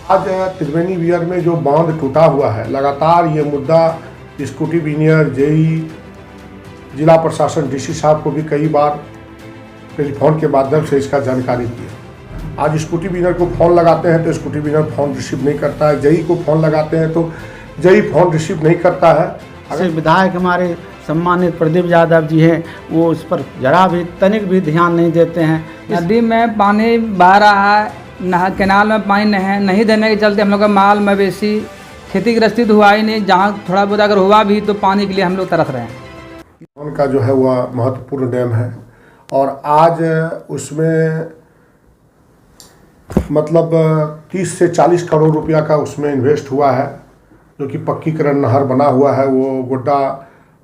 आज त्रिवेणी वियर में जो बांध टूटा हुआ है, लगातार ये मुद्दा स्कूटी इंजीनियर, जेई, जिला प्रशासन, डीसी साहब को भी कई बार टेलीफोन के माध्यम से इसका जानकारी दी है। आज स्कूटी इंजीनियर को फ़ोन लगाते हैं तो स्कूटी इंजीनियर फ़ोन रिसीव नहीं करता है, जेई को फ़ोन लगाते हैं तो जेई फ़ोन रिसीव नहीं करता है। अगर विधायक हमारे सम्मानित प्रदीप यादव जी हैं, वो उस पर जरा भी तनिक भी ध्यान नहीं देते हैं। नदी में पानी बह रहा है, कैनाल में पानी नहीं देने के चलते हम लोग का माल मवेशी खेती ग्रस्ती तो हुआ ही नहीं। जहाँ थोड़ा बहुत अगर हुआ भी तो पानी के लिए हम लोग तरस रहे हैं। उनका जो है वह महत्वपूर्ण डैम है और आज उसमें मतलब 30 से 40 करोड़ रुपया का उसमें इन्वेस्ट हुआ है, जो कि पक्कीकरण नहर बना हुआ है। वो गोड्डा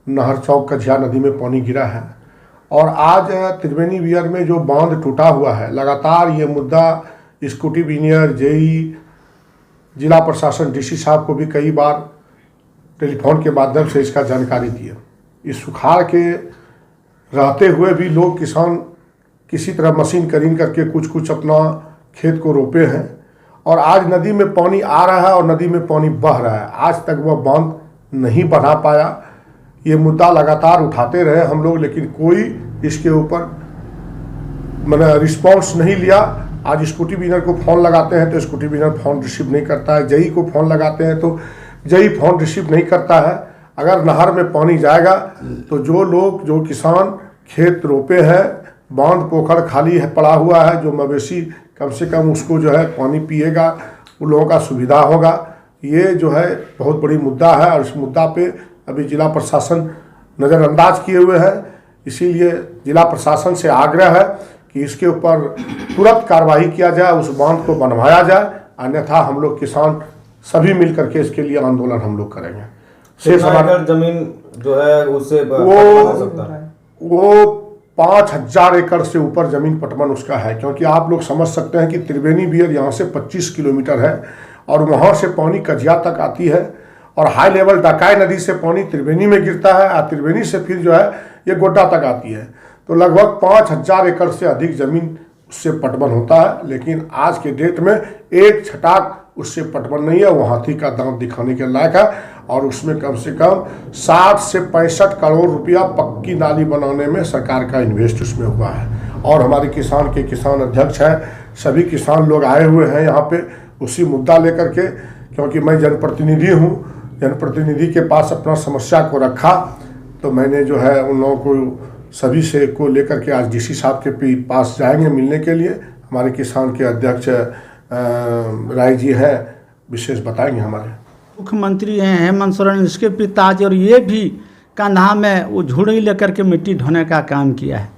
नहर चौक कझिया नदी में पानी गिरा है और आज त्रिवेणी वियर में जो बांध टूटा हुआ है, लगातार ये मुद्दा स्कूटी इंजीनियर, जेई, जिला प्रशासन, डीसी साहब को भी कई बार टेलीफोन के माध्यम से इसका जानकारी दी है। इस सुखाड़ के रहते हुए भी लोग, किसान किसी तरह मशीन करीन करके कुछ अपना खेत को रोपे हैं और आज नदी में पानी आ रहा है और नदी में पानी बह रहा है। आज तक वह बांध नहीं बना पाया। ये मुद्दा लगातार उठाते रहे हम लोग, लेकिन कोई इसके ऊपर मैंने रिस्पॉन्स नहीं लिया। आज स्कूटी इंजीनियर को फ़ोन लगाते हैं तो स्कूटी इंजीनियर फ़ोन रिसीव नहीं करता है, जेई को फ़ोन लगाते हैं तो जेई फ़ोन रिसीव नहीं करता है। अगर नहर में पानी जाएगा तो जो किसान खेत रोपे हैं, बांध पोखर खाली है पड़ा हुआ है, जो मवेशी कम से कम उसको जो है पानी पिएगा, उन लोगों का सुविधा होगा। ये जो है बहुत बड़ी मुद्दा है और इस मुद्दा पे अभी जिला प्रशासन नज़रअंदाज किए हुए है। इसीलिए जिला प्रशासन से आग्रह है कि इसके ऊपर तुरंत कार्रवाई किया जाए, उस बांध को बनवाया जाए, अन्यथा हम लोग किसान सभी मिल करके इसके लिए आंदोलन हम लोग करेंगे। जमीन जो है उससे वो 5000 एकड़ से ऊपर जमीन पटवन उसका है, क्योंकि आप लोग समझ सकते हैं कि त्रिवेणी वियर यहाँ से 25 किलोमीटर है और वहाँ से पानी कझिया तक आती है और हाई लेवल डकाई नदी से पानी त्रिवेणी में गिरता है और त्रिवेणी से फिर जो है ये गोड्डा तक आती है। तो लगभग 5000 एकड़ से अधिक ज़मीन उससे पटवन होता है, लेकिन आज के डेट में एक छटाक उससे पटवन नहीं है। वो हाथी का दांत दिखाने के लायक है और उसमें कम से कम 60 से 65 करोड़ रुपया पक्की नाली बनाने में सरकार का इन्वेस्ट उसमें हुआ है। और हमारे किसान अध्यक्ष हैं, सभी किसान लोग आए हुए हैं यहाँ पे उसी मुद्दा लेकर के, क्योंकि मैं जनप्रतिनिधि हूँ। जनप्रतिनिधि के पास अपना समस्या को रखा तो मैंने जो है उन लोगों को सभी से को लेकर के आज डीसी साहब के पास जाएंगे मिलने के लिए। हमारे किसान के अध्यक्ष राय जी हैं, विशेष बताएंगे। हमारे मुख्यमंत्री हैं हेमंत सोरेन, इसके पिताजी, और ये भी कंधा में वो झुड़ी लेकर के मिट्टी ढोने का काम किया है।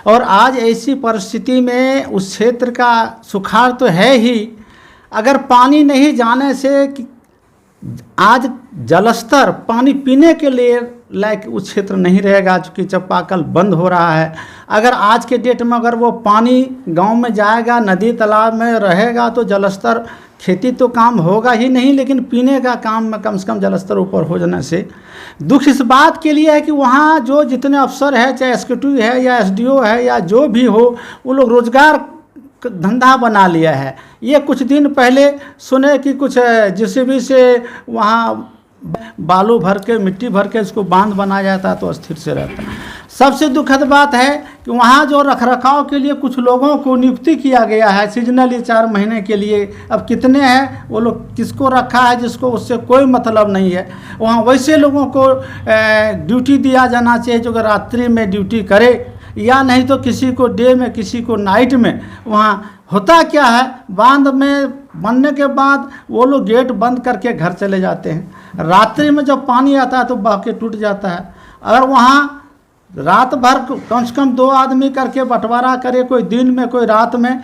और आज ऐसी परिस्थिति में उस क्षेत्र का सुखाड़ तो है ही, अगर पानी नहीं जाने से आज जलस्तर पानी पीने के लिए लायक उस क्षेत्र नहीं रहेगा, चूँकि चापाकल बंद हो रहा है। अगर आज के डेट में अगर वो पानी गांव में जाएगा, नदी तालाब में रहेगा, तो जलस्तर खेती तो काम होगा ही नहीं, लेकिन पीने का काम में कम से कम जलस्तर ऊपर हो जाने से दुख इस बात के लिए है कि वहाँ जो जितने अफसर है, चाहे एसकेटू है या एसडीओ है या जो भी हो, वो लोग रोजगार धंधा बना लिया है। ये कुछ दिन पहले सुने कि कुछ जेसीबी से वहाँ बालू भर के, मिट्टी भर के इसको बांध बनाया जाता तो अस्थिर से रहता। सबसे दुखद बात है कि वहाँ जो रखरखाव के लिए कुछ लोगों को नियुक्ति किया गया है सीजनली 4 महीने के लिए। अब कितने हैं वो लोग, किसको रखा है जिसको उससे कोई मतलब नहीं है। वहाँ वैसे लोगों को ड्यूटी दिया जाना चाहिए जो रात्रि में ड्यूटी करे, या नहीं तो किसी को डे में, किसी को नाइट में। वहाँ होता क्या है, बांध में बनने के बाद वो लोग गेट बंद करके घर चले जाते हैं। रात्रि में जब पानी आता है तो बह के टूट जाता है। अगर वहाँ रात भर कम से कम 2 आदमी करके बंटवारा करे, कोई दिन में कोई रात में,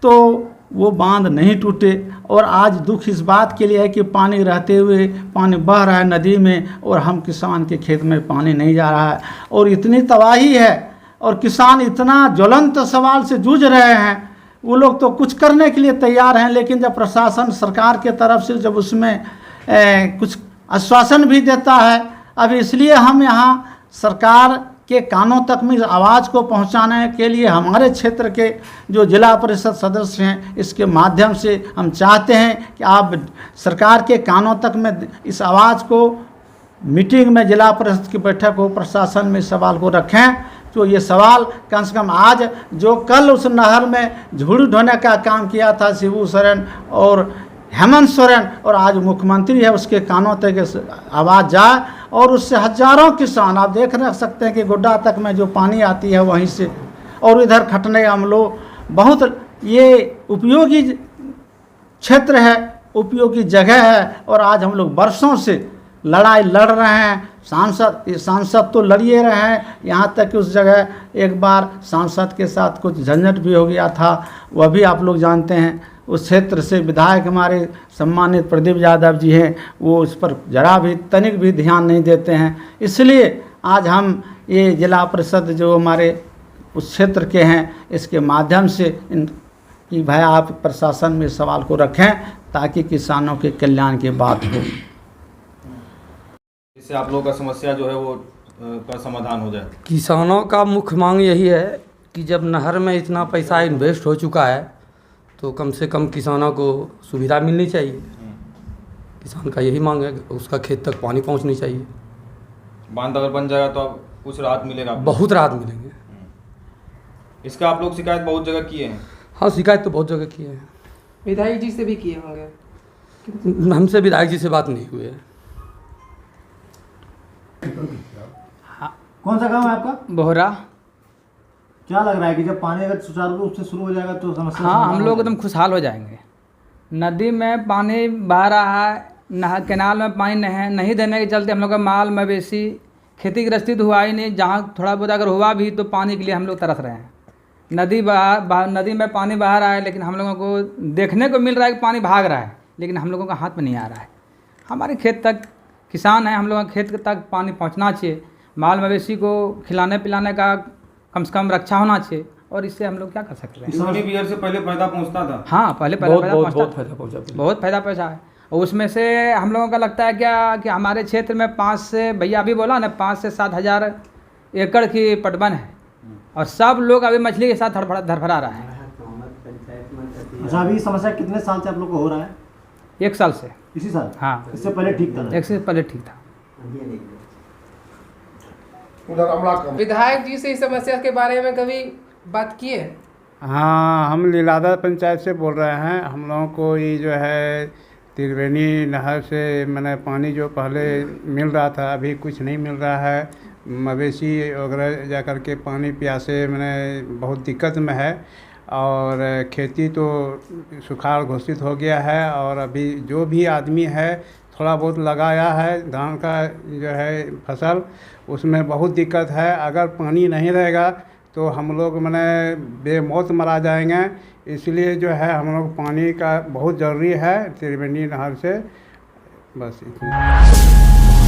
तो वो बांध नहीं टूटे। और आज दुख इस बात के लिए है कि पानी रहते हुए पानी बह रहा है नदी में और हम किसान के खेत में पानी नहीं जा रहा है और इतनी तबाही है और किसान इतना ज्वलंत सवाल से जूझ रहे हैं। वो लोग तो कुछ करने के लिए तैयार हैं, लेकिन जब प्रशासन सरकार के तरफ से जब उसमें कुछ आश्वासन भी देता है, अब इसलिए हम यहाँ सरकार के कानों तक में इस आवाज़ को पहुंचाने के लिए हमारे क्षेत्र के जो जिला परिषद सदस्य हैं, इसके माध्यम से हम चाहते हैं कि आप सरकार के कानों तक में इस आवाज़ को मीटिंग में जिला परिषद की बैठक हो, प्रशासन में इस सवाल को रखें। तो ये सवाल कम से कम आज जो कल उस नहर में झूड़ी ढोने का काम किया था शिबू सोरेन और हेमंत सोरेन, और आज मुख्यमंत्री है, उसके कानों तक आवाज़ जाए और उससे हजारों किसान आप देख सकते हैं कि गोड्डा तक में जो पानी आती है वहीं से, और इधर खटने अमलो बहुत ये उपयोगी क्षेत्र है, उपयोगी जगह है। और आज हम लोग वर्षों से लड़ाई लड़ रहे हैं, सांसद तो लड़िए रहे हैं, यहाँ तक कि उस जगह एक बार सांसद के साथ कुछ झंझट भी हो गया था, वह भी आप लोग जानते हैं। उस क्षेत्र से विधायक हमारे सम्मानित प्रदीप यादव जी हैं, वो इस पर जरा भी तनिक भी ध्यान नहीं देते हैं। इसलिए आज हम ये जिला परिषद जो हमारे उस क्षेत्र के हैं, इसके माध्यम से कि भाई आप प्रशासन में सवाल को रखें ताकि किसानों के कल्याण की बात हो, इससे आप लोगों का समस्या जो है वो का समाधान हो जाए। किसानों का मुख्य मांग यही है कि जब नहर में इतना पैसा इन्वेस्ट हो चुका है तो कम से कम किसानों को सुविधा मिलनी चाहिए। किसान का यही मांग है, उसका खेत तक पानी पहुंचनी चाहिए। बांध अगर बन जाएगा तो अब कुछ राहत मिलेगा आपको? बहुत राहत मिलेंगे। इसका आप लोग शिकायत बहुत जगह किए हैं? हाँ, शिकायत तो बहुत जगह की है। विधायक जी से भी किए होंगे? हमसे विधायक जी से बात नहीं हुई है। कौन सा काम है आपका? बोहरा। क्या लग रहा है कि जब पानी अगर सुचारू रूप से शुरू हो जाएगा तो समस्या हाँ, समाधान हम हो लोग जाएगी? एकदम खुशहाल हो जाएंगे। नदी में पानी बह रहा है, नहर कैनाल में पानी नहीं देने के चलते हम लोग का माल मवेशी खेती गृहस्थी तो हुआ ही नहीं। जहाँ थोड़ा बहुत अगर हुआ भी तो पानी के लिए हम लोग तरस रहे हैं। नदी में पानी बह रहा है, लेकिन हम लोगों को देखने को मिल रहा है कि पानी भाग रहा है, लेकिन हम लोगों का हाथ में नहीं आ रहा है। हमारे खेत तक किसान हैं, हम लोगों के खेत तक पानी पहुंचना चाहिए। माल मवेशी को खिलाने पिलाने का कम से कम रक्षा होना चाहिए, और इससे हम लोग क्या कर सकते हैं। किसानी बियर से पहले फायदा पहुंचता था। हाँ, पहले बहुत फायदा पहुंचा है। और उसमें से हम लोगों का लगता है क्या कि हमारे क्षेत्र में 5 से, भैया अभी बोला ना, 5 से 7 हज़ार एकड़ की पटवन है, और सब लोग अभी मछली के साथ धड़फड़ा रहा है। अच्छा, अभी समस्या कितने साल से आप लोग को हो रहा है? 1 साल से। इसी साल? हाँ, इससे पहले ठीक था ना? 1 से पहले ठीक था। उधर अमला का विधायक जी से इस समस्या के बारे में कभी बात की है? हाँ, हम लीलादा पंचायत से बोल रहे हैं। हम लोगों को ये जो है त्रिवेणी नहर से मैंने पानी जो पहले मिल रहा था, अभी कुछ नहीं मिल रहा है। मवेशी वगैरह जा कर के पानी प्यासे मैंने बहुत दिक्कत में है, और खेती तो सुखाड़ घोषित हो गया है। और अभी जो भी आदमी है थोड़ा बहुत लगाया है धान का जो है फसल, उसमें बहुत दिक्कत है। अगर पानी नहीं रहेगा तो हम लोग मैंने बेमौत मरा जाएंगे। इसलिए जो है हम लोग पानी का बहुत ज़रूरी है त्रिवेणी नहर से। बस इतना।